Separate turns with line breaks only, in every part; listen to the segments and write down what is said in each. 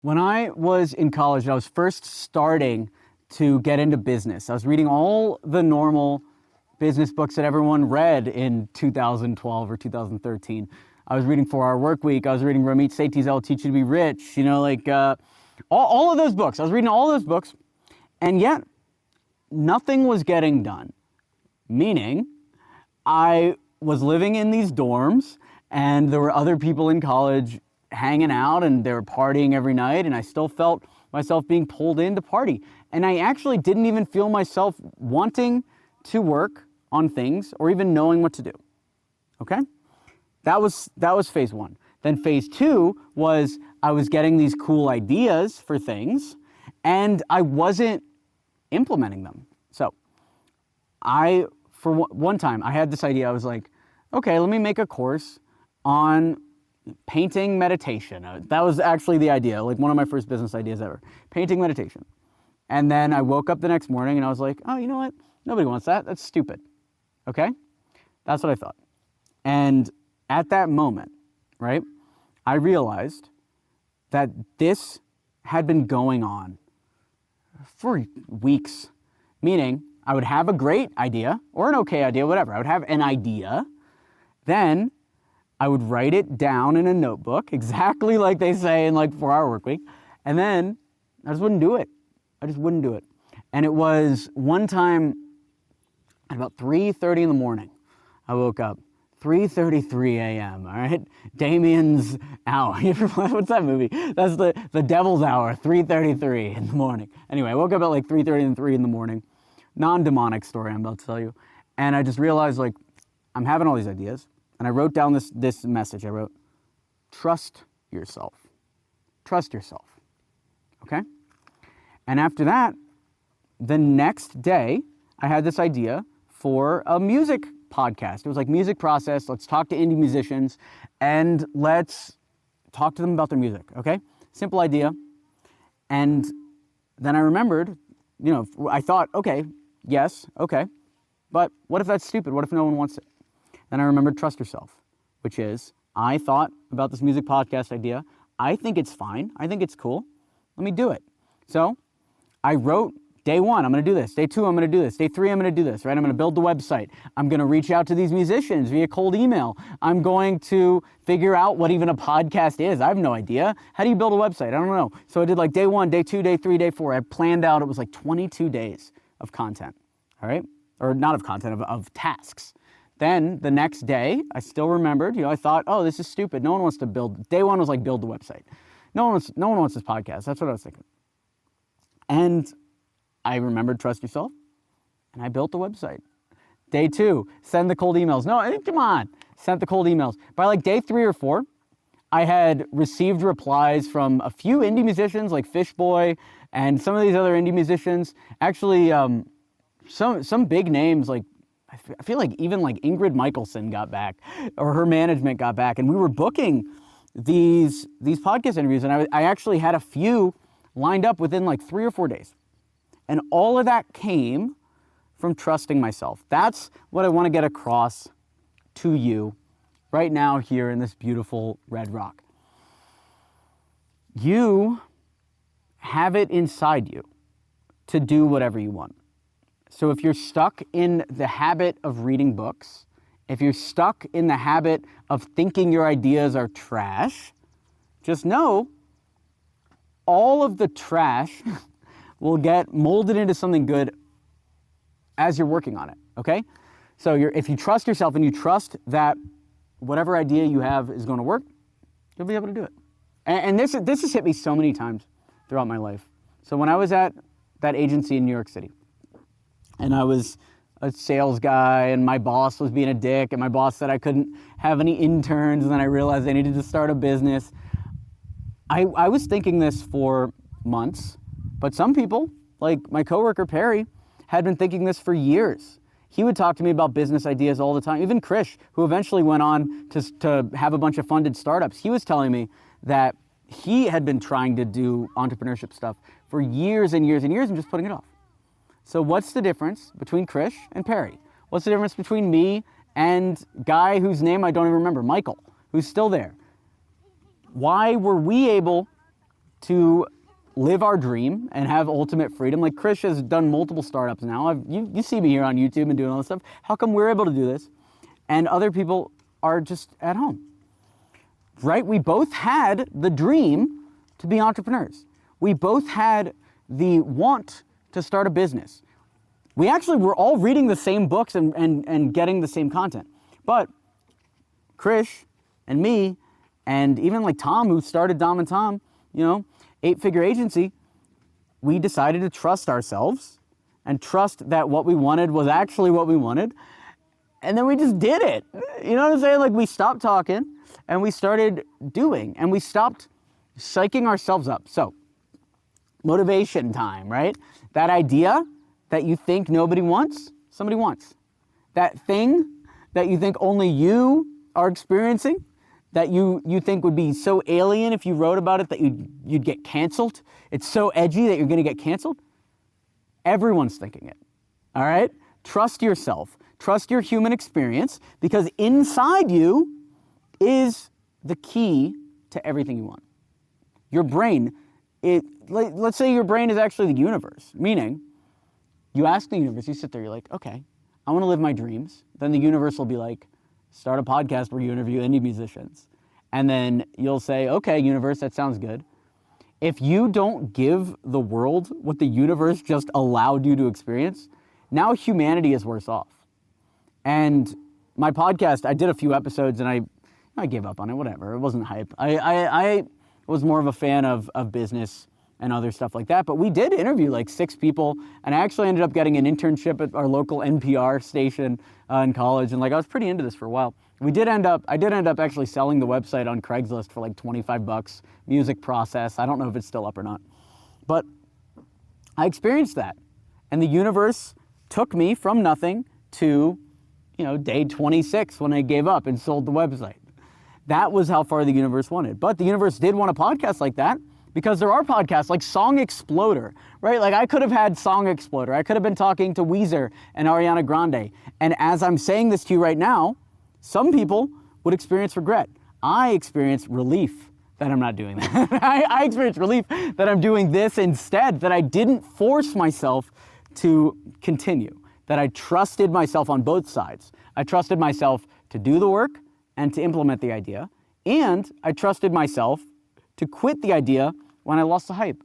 When I was in college, I was first starting to get into business. I was reading all the normal business books that everyone read in 2012 or 2013. I was reading 4 Hour Workweek. I was reading Ramit Sethi's I'll Teach You to Be Rich. All of those books. I was reading all those books, and yet nothing was getting done. Meaning, I was living in these dorms, and there were other people in college hanging out, and they were partying every night, and I still felt myself being pulled in to party. And I actually didn't even feel myself wanting to work on things or even knowing what to do. Okay? That was phase 1. Then phase 2 was I was getting these cool ideas for things, and I wasn't implementing them. So for one time, I had this idea. I was like, okay, let me make a course on painting meditation. That was actually the idea, like one of my first business ideas ever. Painting meditation. And then I woke up the next morning and I was like, oh, you know what? Nobody wants that. That's stupid. Okay? That's what I thought. And at that moment, right, I realized that this had been going on for weeks. Meaning, I would have a great idea or an okay idea, whatever. I would have an idea. Then I would write it down in a notebook, exactly like they say in like 4 Hour Workweek. And then I just wouldn't do it. I just wouldn't do it. And it was one time at about 3:30 in the morning, I woke up. 3:33 a.m., all right? Damien's hour. What's that movie? That's the devil's hour, 3:33 in the morning. Anyway, I woke up at like 3:33 in the morning. Non-demonic story I'm about to tell you. And I just realized, like, I'm having all these ideas. And I wrote down this message. I wrote, trust yourself. Trust yourself. Okay? And after that, the next day, I had this idea for a music podcast. It was like Music Process. Let's talk to indie musicians and let's talk to them about their music. Okay? Simple idea. And then I remembered, I thought, okay, yes, okay. But what if that's stupid? What if no one wants it? Then I remembered trust yourself, which is I thought about this music podcast idea. I think it's fine. I think it's cool. Let me do it. So I wrote day 1, I'm going to do this. Day 2, I'm going to do this. Day 3, I'm going to do this, right? I'm going to build the website. I'm going to reach out to these musicians via cold email. I'm going to figure out what even a podcast is. I have no idea. How do you build a website? I don't know. So I did like day 1, day 2, day 3, day 4. I planned out, it was like 22 days of content, all right? Or not of content, of tasks. Then the next day, I still remembered, I thought, oh, this is stupid. No one wants to build. Day 1 was like build the website. No one wants this podcast. That's what I was thinking. And I remembered trust yourself, and I built the website. Day 2, send the cold emails. No, come on. Sent the cold emails. By like day 3 or 4, I had received replies from a few indie musicians like Fishboy and some of these other indie musicians. Actually, some big names like I feel like even like Ingrid Michaelson got back, or her management got back, and we were booking these podcast interviews, and I actually had a few lined up within like 3 or 4 days. And all of that came from trusting myself. That's what I want to get across to you right now here in this beautiful Red Rock. You have it inside you to do whatever you want. So if you're stuck in the habit of reading books, if you're stuck in the habit of thinking your ideas are trash, just know all of the trash will get molded into something good as you're working on it, okay? So if you trust yourself and you trust that whatever idea you have is going to work, you'll be able to do it. And this has hit me so many times throughout my life. So when I was at that agency in New York City, and I was a sales guy, and my boss was being a dick, and my boss said I couldn't have any interns, and then I realized I needed to start a business. I was thinking this for months, but some people, like my coworker Perry, had been thinking this for years. He would talk to me about business ideas all the time. Even Krish, who eventually went on to have a bunch of funded startups, he was telling me that he had been trying to do entrepreneurship stuff for years and years and years and just putting it off. So what's the difference between Krish and Perry? What's the difference between me and guy whose name I don't even remember, Michael, who's still there? Why were we able to live our dream and have ultimate freedom. Like Krish has done multiple startups now. You see me here on YouTube and doing all this stuff. How come we're able to do this and other people are just at home? Right? We both had the dream to be entrepreneurs. We both had the want to start a business. We actually were all reading the same books and getting the same content. But Krish and me, and even like Tom, who started Dom and Tom, 8-figure agency, we decided to trust ourselves and trust that what we wanted was actually what we wanted. And then we just did it. You know what I'm saying? Like, we stopped talking and we started doing, and we stopped psyching ourselves up. So, motivation time, right? That idea that you think nobody wants, somebody wants. That thing that you think only you are experiencing, that you think would be so alien if you wrote about it that you'd get canceled. It's so edgy that you're gonna get canceled. Everyone's thinking it, all right? Trust yourself, trust your human experience, because inside you is the key to everything you want. Your brain, let's say your brain is actually the universe, meaning you ask the universe, you sit there, you're like, okay, I wanna live my dreams. Then the universe will be like, start a podcast where you interview indie musicians. And then you'll say, okay, universe, that sounds good. If you don't give the world what the universe just allowed you to experience, now humanity is worse off. And my podcast, I did a few episodes and I gave up on it, whatever. It wasn't hype. I was more of a fan of business and other stuff like that. But we did interview like 6 people, and I actually ended up getting an internship at our local NPR station in college, and like I was pretty into this for a while. I did end up actually selling the website on Craigslist for like $25, music process. I don't know if it's still up or not. But I experienced that. And the universe took me from nothing to, day 26 when I gave up and sold the website. That was how far the universe wanted. But the universe did want a podcast like that, because there are podcasts like Song Exploder, right? Like I could have had Song Exploder. I could have been talking to Weezer and Ariana Grande. And as I'm saying this to you right now, some people would experience regret. I experience relief that I'm not doing that. I experience relief that I'm doing this instead, that I didn't force myself to continue, that I trusted myself on both sides. I trusted myself to do the work and to implement the idea. And I trusted myself to quit the idea when I lost the hype.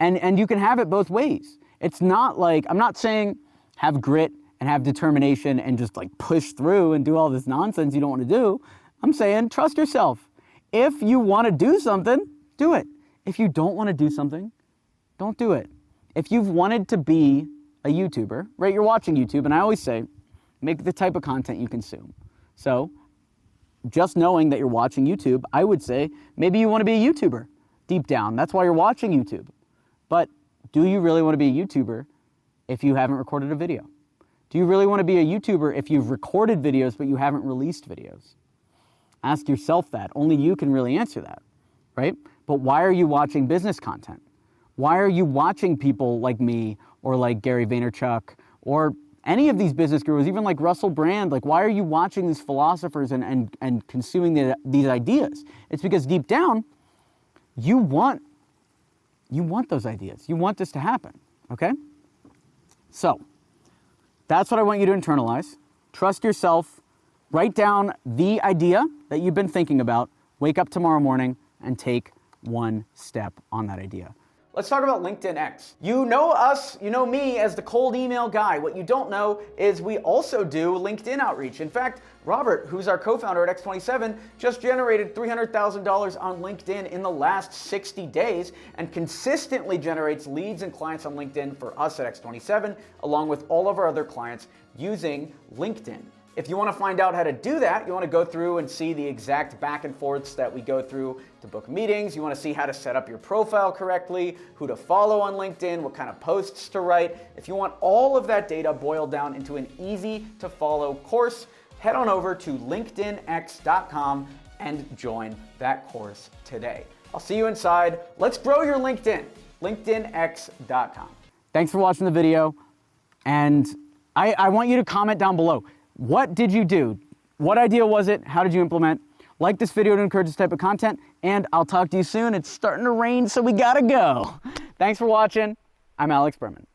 And you can have it both ways. It's not like, I'm not saying have grit and have determination and just like push through and do all this nonsense you don't want to do. I'm saying trust yourself. If you want to do something, do it. If you don't want to do something, don't do it. If you've wanted to be a YouTuber, right? You're watching YouTube, and I always say, make the type of content you consume. So just knowing that you're watching YouTube, I would say maybe you want to be a YouTuber deep down. That's why you're watching YouTube. But do you really want to be a YouTuber if you haven't recorded a video? Do you really want to be a YouTuber if you've recorded videos but you haven't released videos? Ask yourself that. Only you can really answer that, right? But why are you watching business content? Why are you watching people like me or like Gary Vaynerchuk or any of these business gurus, even like Russell Brand? Like, why are you watching these philosophers and consuming these ideas? It's because deep down, you want those ideas. You want this to happen, okay? So that's what I want you to internalize. Trust yourself. Write down the idea that you've been thinking about. Wake up tomorrow morning and take one step on that idea. Let's talk about LinkedIn X. You know us, you know me as the cold email guy. What you don't know is we also do LinkedIn outreach. In fact, Robert, who's our co-founder at X27, just generated $300,000 on LinkedIn in the last 60 days and consistently generates leads and clients on LinkedIn for us at X27, along with all of our other clients using LinkedIn. If you want to find out how to do that, you want to go through and see the exact back and forths that we go through to book meetings. You want to see how to set up your profile correctly, who to follow on LinkedIn, what kind of posts to write. If you want all of that data boiled down into an easy to follow course, head on over to linkedinx.com and join that course today. I'll see you inside. Let's grow your LinkedIn, linkedinx.com. Thanks for watching the video. And I want you to comment down below. What did you do? What idea was it? How did you implement? Like this video to encourage this type of content, and I'll talk to you soon. It's starting to rain, so we gotta go. Thanks for watching. I'm Alex Berman.